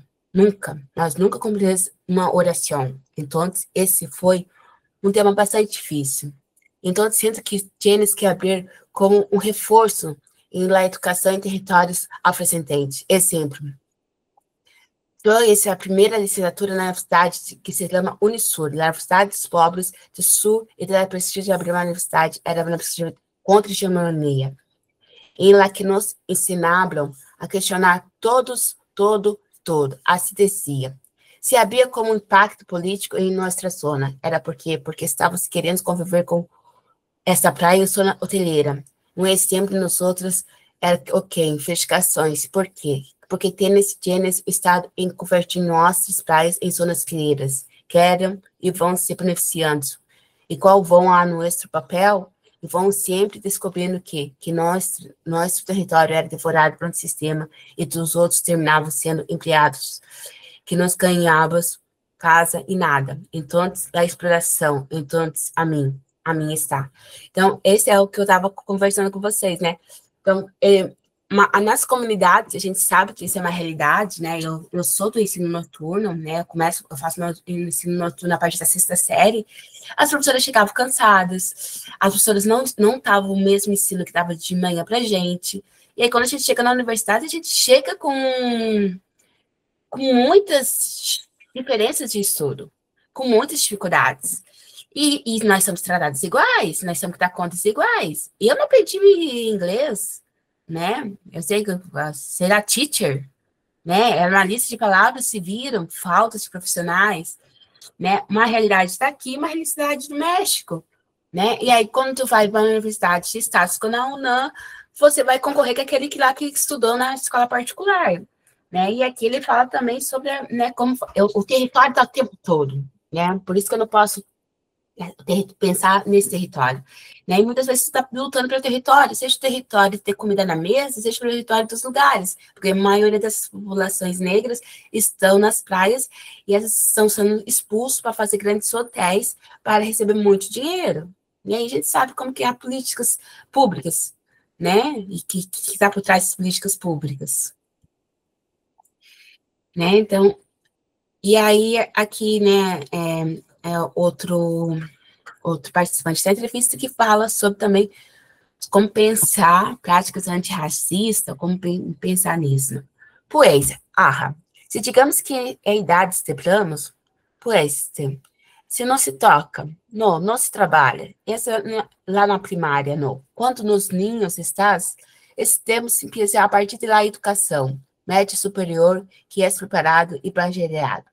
nós nunca compreendemos uma oração. Então, esse foi um tema bastante difícil. Então, sinto que temos que abrir como um reforço em la educação em territórios afrodescendentes. Exemplo. Então, essa é a primeira licenciatura na universidade que se chama Unisur, na Universidade dos Pobres do Sul, e da prestígio de abrir uma universidade, era uma universidade contra a hegemonia, em la que nos ensinavam a questionar todo, assim dizia. Se havia como impacto político em nossa zona, era porque estávamos querendo conviver com essa praia e zona hoteleira. Um exemplo nos outros era, investigações. Por quê? Porque temos o Estado em convertir nossas praias em zonas hoteleiras, querem e vão se beneficiando. E qual vão a nosso papel? E vão sempre descobrindo que nosso território era devorado por um sistema e dos outros terminavam sendo empregados, que nós ganhávamos casa e nada. Então, a exploração, então, a mim está. Então, esse é o que eu estava conversando com vocês, né? Então, a nossa comunidade, a gente sabe que isso é uma realidade, né? Eu sou do ensino noturno, né? Eu faço meu ensino noturno a partir da 6ª série. As professoras chegavam cansadas, as professoras não estavam o mesmo ensino que dava de manhã pra gente. E aí, quando a gente chega na universidade, a gente chega com muitas diferenças de estudo, com muitas dificuldades. E nós somos tratados iguais, nós temos que dar contas iguais. E eu não aprendi inglês, né? Eu sei que será teacher, né? Era uma lista de palavras, se viram, faltas de profissionais, né? Uma realidade daqui, uma realidade do México, né? E aí, quando tu vai para a universidade de status na UNAM, você vai concorrer com aquele que estudou na escola particular, né? E aqui ele fala também sobre, né, como o território está o tempo todo, né? Por isso que eu não posso pensar nesse território, né? E muitas vezes você está lutando pelo território, seja o território de ter comida na mesa, seja o território dos lugares, porque a maioria das populações negras estão nas praias e elas estão sendo expulsos para fazer grandes hotéis para receber muito dinheiro. E aí a gente sabe como que há políticas públicas, né? E que está por trás das políticas públicas, né? Então, e aí aqui, né, outro participante da entrevista que fala sobre também como pensar práticas antirracistas, como pensar nisso. Pois, se digamos que é idade de planos, pois, se não se toca, não se trabalha, lá na primária, não. Quando nos ninhos estás, temos que empezar a partir da educação média superior, que é preparado e planejado.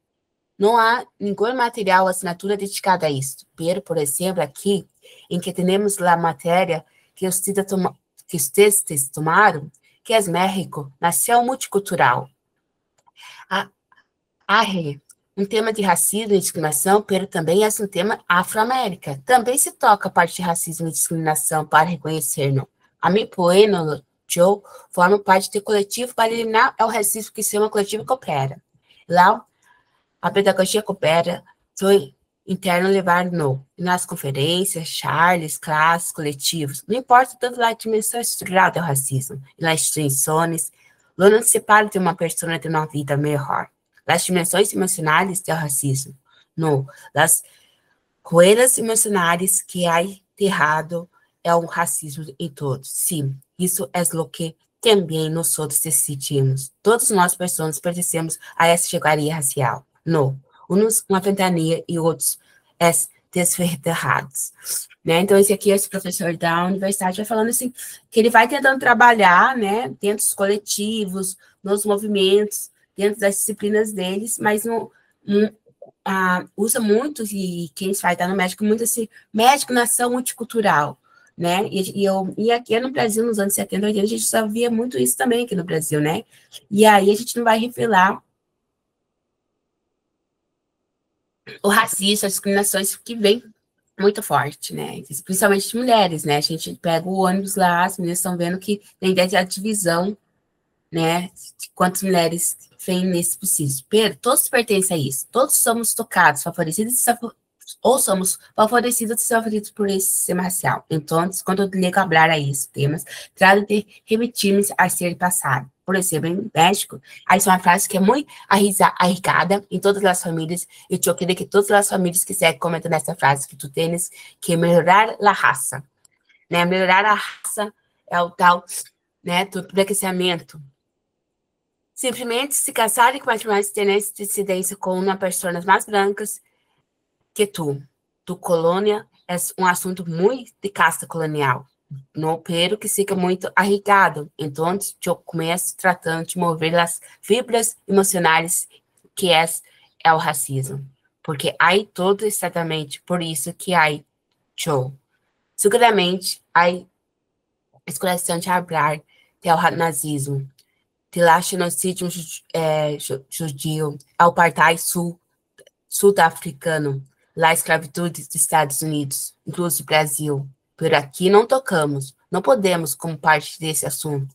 Não há nenhum material ou assinatura dedicada a isso. Pero, por exemplo, aqui, em que temos a matéria que vocês tomaram, que é México, nação multicultural. Há um tema de racismo e discriminação, pero também é um tema afro-américa. Também se toca a parte de racismo e discriminação para reconhecer, não. A mim, Bueno, Joe, forma parte do coletivo para eliminar o racismo que se chama coletivo que opera. Lá, a pedagogia coopera, foi interno levar nas conferências, charles, classes, coletivos. Não importa tanto a dimensão estrutural do racismo, nas instituições, não se separa de uma pessoa de uma vida melhor. As dimensões emocionais do racismo, não. As ruínas emocionais que há errado é um racismo em todos. Sim, isso é o que também nós outros decidimos. Todos nós, pessoas, pertencemos a essa categoria racial. Não, uns uma ventania e outros desverdados, né? Então, esse professor da universidade vai falando assim, que ele vai tentando trabalhar, né, dentro dos coletivos, nos movimentos, dentro das disciplinas deles, mas usa muito, e quem vai estar no México, muito esse México, nação multicultural, né? E aqui no Brasil, nos anos 70, 80, a gente só via muito isso também aqui no Brasil, né? E aí a gente não vai revelar o racismo, as discriminações que vem muito forte, né? Principalmente de mulheres, né? A gente pega o ônibus lá, as meninas estão vendo que tem ideia de divisão, né? De quantas mulheres vêm nesse preciso. Todos pertencem a isso. Todos somos tocados, favorecidos ou somos favorecidos e sofridos por esse sistema racial. Então, quando eu ligo a falar a esses temas, trato de remitir-me a ser passado. Por exemplo, em México, aí é uma frase que é muito arriscada em todas as famílias, e eu queria que todas as famílias quiserem comentar nessa frase que tu tens, que é melhorar a raça, né? Melhorar a raça é o tal, né, do embranquecimento. Simplesmente se casar com mais tenência de incidência com uma pessoa mais brancas que tu colônia, é um assunto muito de casta colonial, no pero que fica muito arraigado. Então, eu começo tratando de mover as fibras emocionais que é o racismo. Porque aí todo exatamente por isso que aí show. Seguramente, aí escolação de hablar do nazismo, do genocídio judio, ao apartheid sul-africano, lá a escravitude dos Estados Unidos, inclusive Brasil. Por aqui não tocamos, não podemos como parte desse assunto.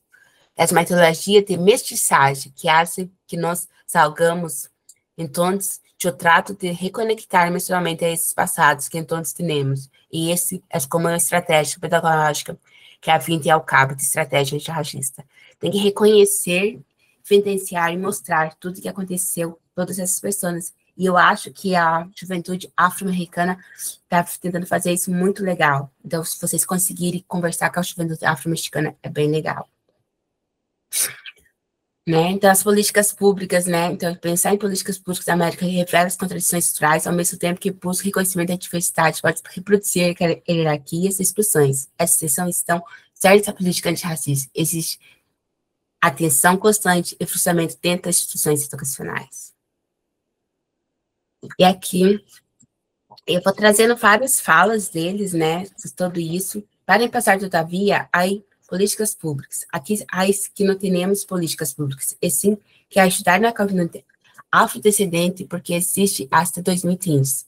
Essa metodologia de mestiçagem que hace que nós salgamos, então, eu trato de reconectar menstrualmente a esses passados que então temos. E esse é como uma estratégia pedagógica que a fim de ao cabo de estratégia antirracista. Tem que reconhecer, evidenciar e mostrar tudo o que aconteceu, todas essas pessoas. E eu acho que a juventude afro-americana está tentando fazer isso muito legal. Então, se vocês conseguirem conversar com a juventude afro-mexicana, é bem legal. Né? Então, as políticas públicas, né? Então, pensar em políticas públicas da América revela as contradições estruturais, ao mesmo tempo que busca reconhecimento da diversidade, pode reproduzir hierarquias e exclusões. Essa exceção estão certas a política antirracista. Existe atenção constante e frustramento dentro das instituições educacionais. E aqui, eu vou trazendo várias falas deles, né? De tudo isso. Para passar, todavia, aí políticas públicas. Aqui que não temos políticas públicas, e sim que ajudar na comunidade afrodescendente, porque existe até 2015.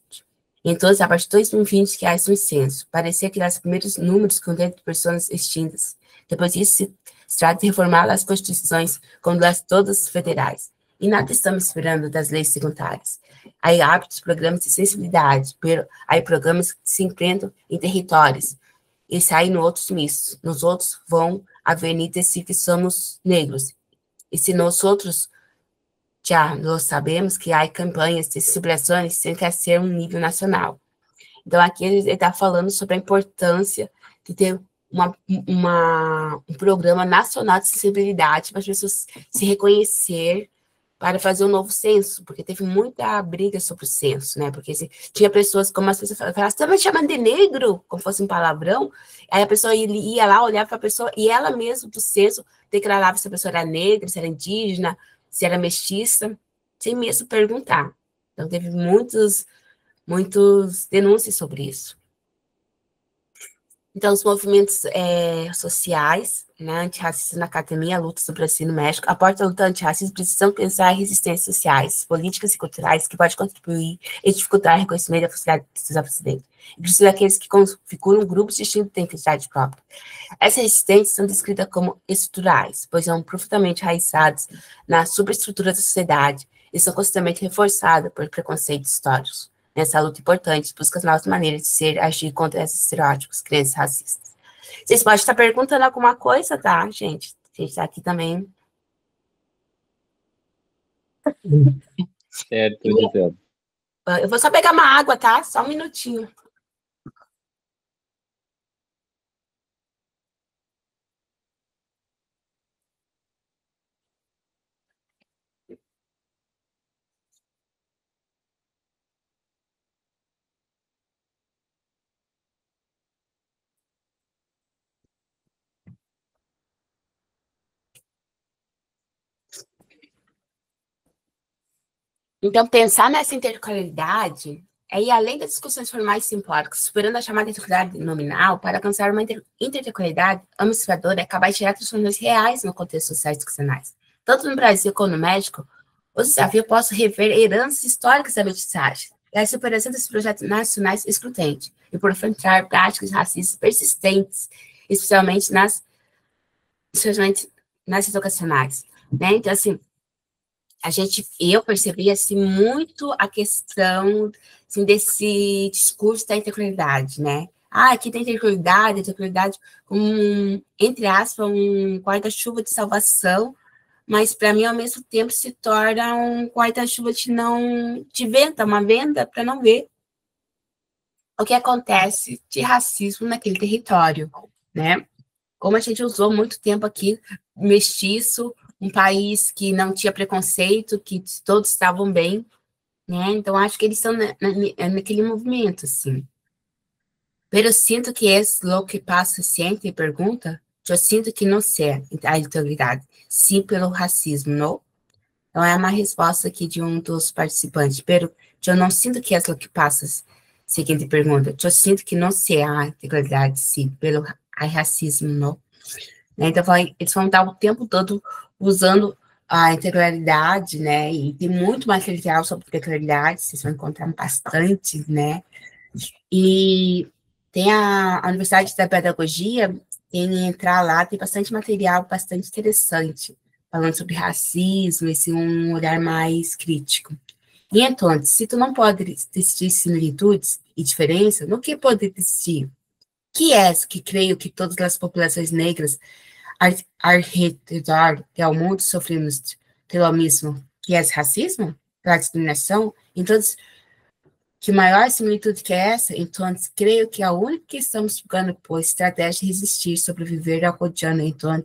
Então, a partir de 2020, que há um censo. Parecia que os primeiros números contendo de pessoas extintas. Depois disso, se trata de reformar as constituições, como as todas federais. E nada estamos esperando das leis secundárias. Aí hábitos, programas de sensibilidade, aí programas que se enfrentam em territórios, e saem no outros mistos. Nos outros vão avenidas se que somos negros. E se nós outros já nós sabemos que há campanhas de celebrações sem que ser um nível nacional. Então, aqui ele está falando sobre a importância de ter um programa nacional de sensibilidade para as pessoas se reconhecer para fazer um novo censo, porque teve muita briga sobre o censo, né? Porque tinha pessoas, como as pessoas falavam, você está me chamando de negro, como fosse um palavrão, aí a pessoa ia lá, olhava para a pessoa, e ela mesma do censo declarava se a pessoa era negra, se era indígena, se era mestiça, sem mesmo perguntar. Então, teve muitos denúncias sobre isso. Então, os movimentos sociais, né, antirracistas na academia, a luta sobre o racismo no México, a porta da luta antirracista precisam pensar em resistências sociais, políticas e culturais que podem contribuir e dificultar o reconhecimento da sociedade dos afrodescendentes, inclusive aqueles que configuram grupos distintos de identidade própria. Essas resistências são descritas como estruturais, pois são profundamente enraizadas na subestrutura da sociedade e são constantemente reforçadas por preconceitos históricos. Nessa luta importante, busca novas maneiras de ser, agir contra esses estereótipos, crenças racistas. Vocês podem estar perguntando alguma coisa, tá, gente? A gente está aqui também. Certo, Gisele. Eu vou só pegar uma água, tá? Só um minutinho. Então, pensar nessa interculturalidade é ir além das discussões formais simplórias, superando a chamada interculturalidade nominal para alcançar uma interculturalidade emancipadora e acabar de gerar transformações reais no contexto social e institucionais. Tanto no Brasil como no México, o desafio possa rever heranças históricas da mestiçagem e a superação desses projetos nacionais excludentes e por enfrentar práticas racistas persistentes, especialmente nas educacionais. Né? Então, assim, eu percebi assim, muito a questão assim, desse discurso da interculturalidade, né? Aqui tem interculturalidade como, entre aspas, um guarda-chuva de salvação, mas para mim, ao mesmo tempo, se torna um guarda-chuva de venda, uma venda para não ver o que acontece de racismo naquele território, né? Como a gente usou muito tempo aqui, mestiço, um país que não tinha preconceito, que todos estavam bem, né? Então, acho que eles estão naquele movimento, assim. Pero sinto que é lo que passa sempre, pergunta, eu sinto que não sei a autoridade, sim pelo racismo, não? Então, é uma resposta aqui de um dos participantes, pero eu não sinto que é lo que passa, seguinte pergunta, eu sinto que não sei a integralidade, sim, pelo racismo, não? Então, eles vão estar o tempo todo usando a integralidade, né? E tem muito material sobre integralidade, vocês vão encontrar bastante, né? E tem a Universidade da Pedagogia, tem entrar lá, tem bastante material, bastante interessante, falando sobre racismo, esse um olhar mais crítico. E então, se tu não pode existir similitudes e diferenças, no que pode existir? Que é que creio que todas as populações negras ao redor do mundo sofremos pelo mesmo, que é racismo, pela discriminação, então, que maior similitude que essa, então, creio que a única que estamos buscando por estratégia de resistir, sobreviver ao cotidiano, então,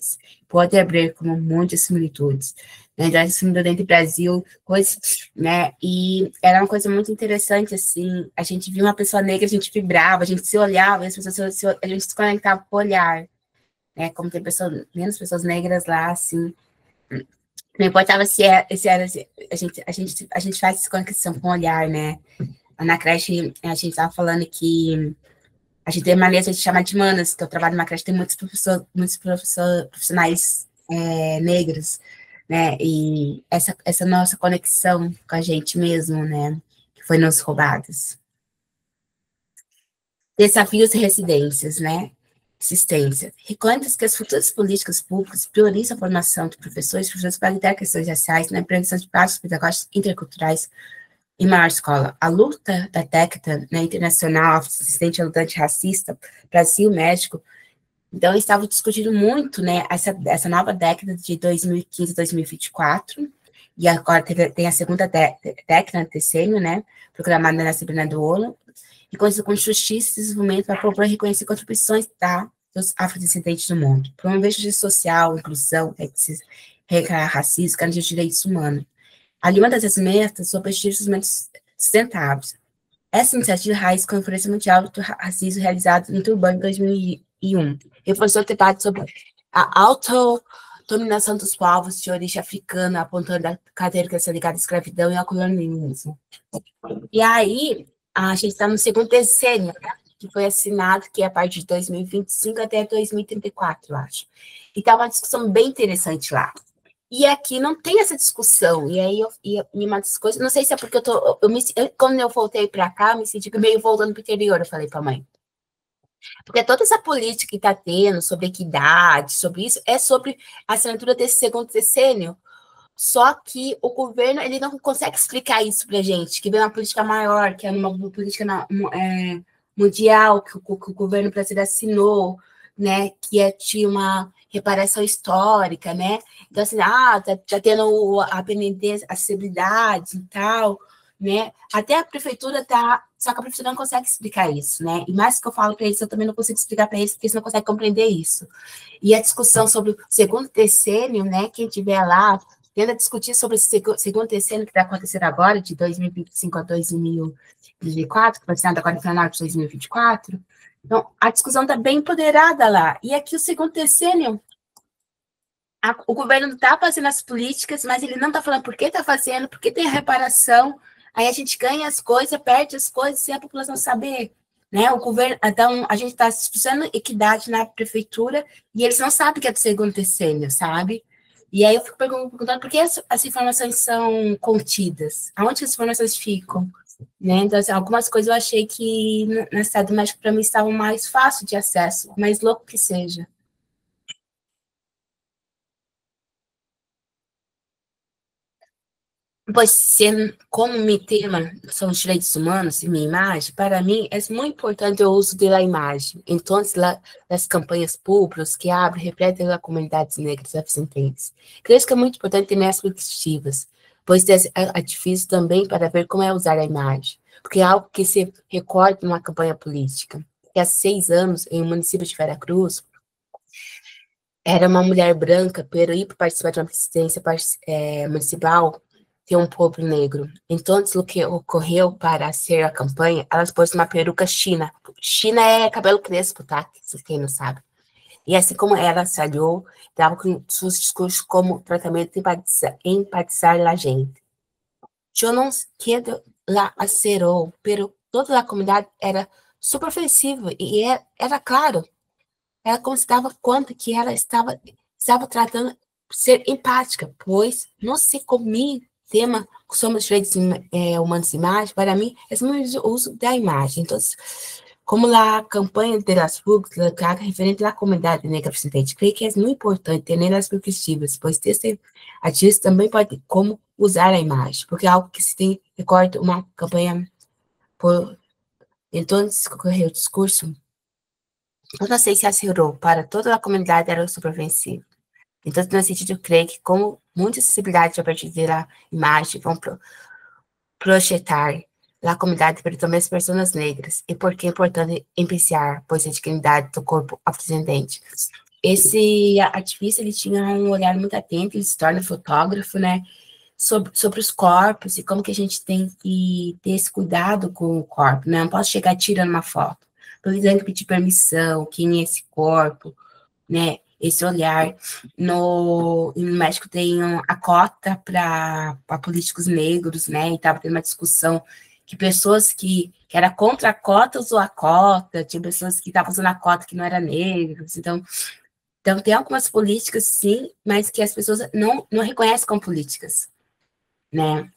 pode abrir como muitas similitudes. Né? Então, essa similitude entre Brasil, coisas, né? E era uma coisa muito interessante, assim, a gente via uma pessoa negra, a gente vibrava, a gente se olhava, a gente se conectava com o olhar. Né, como tem menos pessoas negras lá, assim, não importava se era a gente faz essa conexão com o olhar, né? Na creche, a gente estava falando que a gente tem mania de chamar de manas, que eu trabalho numa creche, tem muitos profissionais negros, né? E essa nossa conexão com a gente mesmo, né? Que foi nos roubados. Desafios e residências, né? Assistência. Reconhece que as futuras políticas públicas priorizam a formação de professores para lidar com questões raciais na prevenção de práticas pedagógicas interculturais em maior escola. A luta da década né, internacional assistente à luta antirracista, Brasil, México, então estavam discutindo muito né, essa nova década de 2015 a 2024, e agora tem a segunda década, terceiro, né, proclamada na Assembleia do ONU, e com justiça e desenvolvimento para propor e reconhecer contribuições dos afrodescendentes do mundo, promover justiça social, inclusão, racismo, garantia de direitos humanos. Ali, uma das metas são objetivos sustentáveis. Essa iniciativa raiz com a Conferência Mundial do Racismo realizada em Durban em 2001. Reforçou o debate sobre a autodominação dos povos de origem africana, apontando a cadeira que é ligada à escravidão e ao colonialismo. E aí, a gente está no segundo decênio, que foi assinado, que é a partir de 2025 até 2034, eu acho. E tá uma discussão bem interessante lá. E aqui não tem essa discussão. E aí, uma das coisas, não sei se é porque quando eu voltei para cá, eu me senti meio voltando para o interior, eu falei para a mãe. Porque toda essa política que está tendo sobre equidade, sobre isso, é sobre a assinatura desse segundo decênio. Só que o governo ele não consegue explicar isso para a gente, que vem uma política maior, que é uma política mundial, que o governo brasileiro assinou, né, que tinha uma reparação histórica, né? Então, assim, tá tendo a PND, acessibilidade e tal, né? Até a prefeitura só que a prefeitura não consegue explicar isso, né? E mais que eu falo para eles, eu também não consigo explicar para eles, porque eles não conseguem compreender isso. E a discussão sobre o segundo decênio, né? Quem tiver lá, tenta discutir sobre esse segundo decênio que está acontecendo agora, de 2025 a 2024, que vai ser agora no final de 2024. Então, a discussão está bem empoderada lá. E aqui o segundo decênio, o governo está fazendo as políticas, mas ele não está falando por que está fazendo, por que tem a reparação. Aí a gente ganha as coisas, perde as coisas sem a população saber. Né? O governo, então, a gente está discutindo equidade na prefeitura e eles não sabem que é do segundo terceiro, sabe? E aí eu fico perguntando por que as informações são contidas? Aonde as informações ficam? Né? Então, assim, algumas coisas eu achei que na cidade do México, para mim, estavam mais fácil de acesso, mais louco que seja. Pois, sendo, como meu tema são os direitos humanos e minha imagem, para mim é muito importante o uso da imagem. Então, as campanhas públicas que abrem e refletem as comunidades negras e afrodescendentes. Creio que é muito importante ter minhas perspectivas, pois é difícil também para ver como é usar a imagem, porque é algo que se recorda numa campanha política. Que há 6 anos, em um município de Veracruz, era uma mulher branca, pero ir para participar de uma presidência municipal de um povo negro. Então, o que ocorreu para ser a campanha, elas pôs uma peruca china. China é cabelo crespo, tá? Se quem não sabe. E assim como ela saiu, dava com seus discursos como tratamento de empatizar a gente. Eu não quero lá acerou, pero toda a comunidade era super ofensiva e era claro. Ela considerava quanto que ela estava tratando de ser empática, pois não se comia tema somos direitos humanos de imagem, para mim, é o uso da imagem. Então, como a campanha de las rugas, referente à comunidade negra afrodescendente, creio que é muito importante ter as perspectivas, pois esse artista também pode como usar a imagem, porque é algo que se tem, recorda uma campanha por então, ocorreu o discurso, eu não sei se assegurou para toda a comunidade era supervencivo. Então, no sentido, eu creio que como muita sensibilidade a partir da imagem vão projetar a comunidade, mas também as pessoas negras. E por que é importante empreiciar, pois a dignidade do corpo afrodescendente. Esse ativista, ele tinha um olhar muito atento, ele se torna fotógrafo, né, sobre os corpos e como que a gente tem que ter esse cuidado com o corpo, né, não posso chegar tirando uma foto. Precisando pedir permissão, quem é esse corpo, né? Esse olhar. No México tem a cota para políticos negros, né? E estava tendo uma discussão que pessoas que era contra a cota usou a cota, tinha pessoas que estavam usando a cota que não eram negros. Então tem algumas políticas, sim, mas que as pessoas não reconhecem como políticas, né?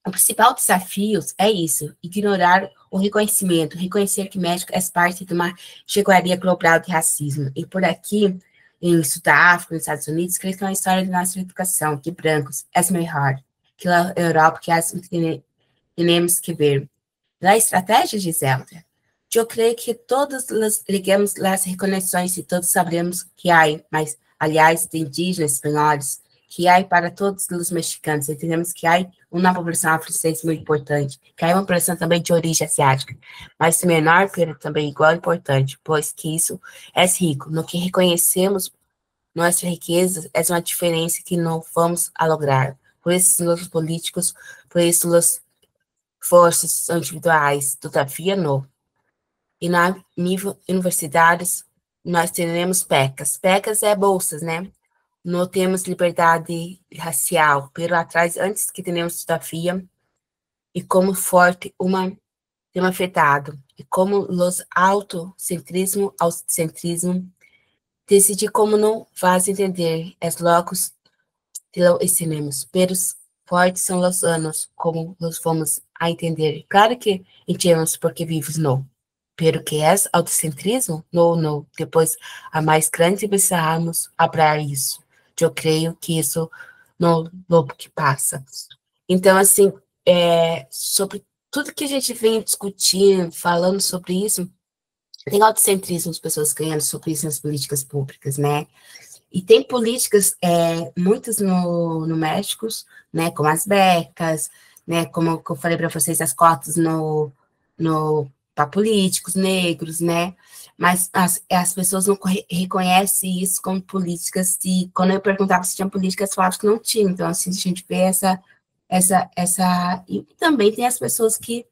O principal desafio é isso, ignorar o reconhecimento, reconhecer que México é parte de uma enxergaria global de racismo. E por aqui, em Sudáfrica, nos Estados Unidos, creio que é uma história de nossa educação, que brancos é melhor, que a Europa, que temos que ver. A estratégia, Giselda, eu creio que todos ligamos as reconexões e todos sabemos que há, mas, aliás, de indígenas espanhóis, que há para todos os mexicanos, entendemos que há uma população afrodescendente muito importante, que há uma população também de origem asiática, mas menor, mas também igual importante, pois que isso é rico, no que reconhecemos nossa riqueza, é uma diferença que não vamos a lograr, por isso os políticos, por isso as forças individuais, todavia não. E na nível universidades, nós teremos PECas. PECas é bolsas, né? Não temos liberdade racial, pero atrás, antes que tenhamos todavia, e como forte tema afetado, e como os autocentrismo, decidir como não faz entender, es locos que lo ensinemos, pero fortes são os anos, como nos vamos a entender. Claro que entendemos porque vivos não, pero que é autocentrismo? Não. Depois, a mais grande precisamos abrir isso. Eu creio que isso no lobo que passa. Então, assim, sobre tudo que a gente vem discutindo, falando sobre isso, tem autocentrismo, as pessoas ganhando sobre isso nas políticas públicas, né? E tem políticas, muitas no México, né, como as becas, né, como eu falei para vocês, as cotas para políticos negros, né, mas as pessoas não reconhecem isso como políticas, e quando eu perguntava se tinha políticas, falavam que não tinha, então, assim, a gente vê e também tem as pessoas que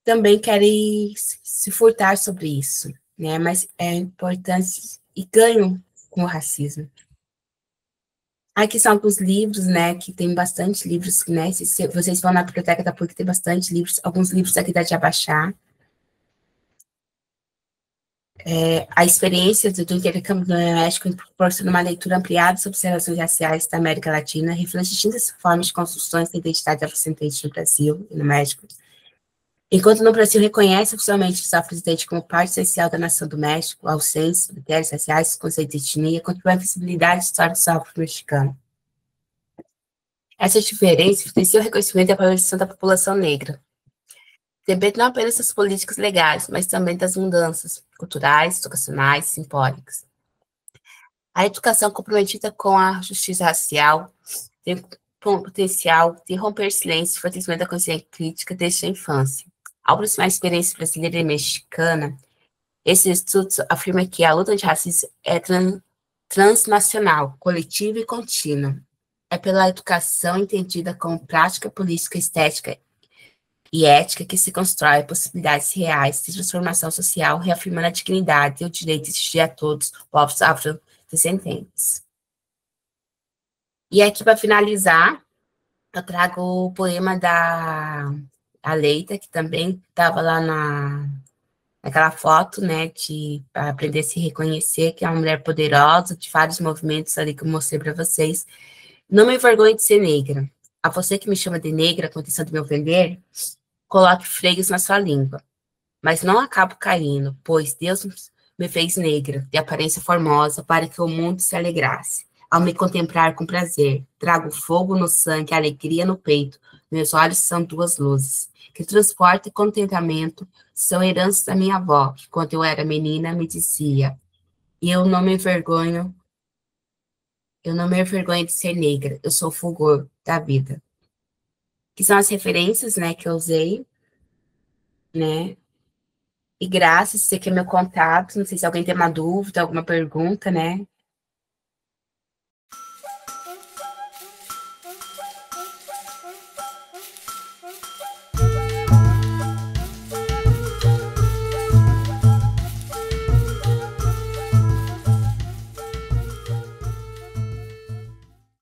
também querem se furtar sobre isso, né, mas é importante e ganham com o racismo. Aqui são alguns livros, né, que tem bastante livros, né, se vocês vão na biblioteca da PUC, tem bastante livros, alguns livros aqui dá de abaixar. A experiência do intercâmbio do México proporciona uma leitura ampliada sobre as relações raciais da América Latina, reflete distintas formas de construções da identidade afrodescendente no Brasil e no México. Enquanto no Brasil reconhece oficialmente os afrodescendentes como parte essencial da nação do México, ao censo, critérios raciais, conceito de etnia, contribui à visibilidade da história do afro-mexicano. Essa diferença evidencia o reconhecimento e a valorização da população negra. Depende não apenas das políticas legais, mas também das mudanças culturais, educacionais, simbólicas. A educação comprometida com a justiça racial tem o potencial de romper silêncio e fortalecimento da consciência crítica desde a infância. Ao aproximar a experiência brasileira e mexicana, esse estudo afirma que a luta antirracista é transnacional, coletiva e contínua. É pela educação entendida como prática política, estética e ética que se constrói possibilidades reais de transformação social, reafirmando a dignidade e o direito de existir a todos os povos afrodescendentes. E aqui, para finalizar, eu trago o poema da Leita, que também estava lá naquela foto, né, para aprender a se reconhecer, que é uma mulher poderosa, de vários movimentos ali que eu mostrei para vocês. Não me envergonhe de ser negra. A você que me chama de negra com intenção de me ofender, coloque freios na sua língua. Mas não acabo caindo, pois Deus me fez negra, de aparência formosa, para que o mundo se alegrasse. Ao me contemplar com prazer, trago fogo no sangue, alegria no peito. Meus olhos são duas luzes, que transporte e contentamento são heranças da minha avó, que quando eu era menina me dizia, e eu não me envergonho de ser negra, eu sou o fulgor da vida. Que são as referências, né, que eu usei, né, e graças, você quer meu contato, não sei se alguém tem uma dúvida, alguma pergunta, né,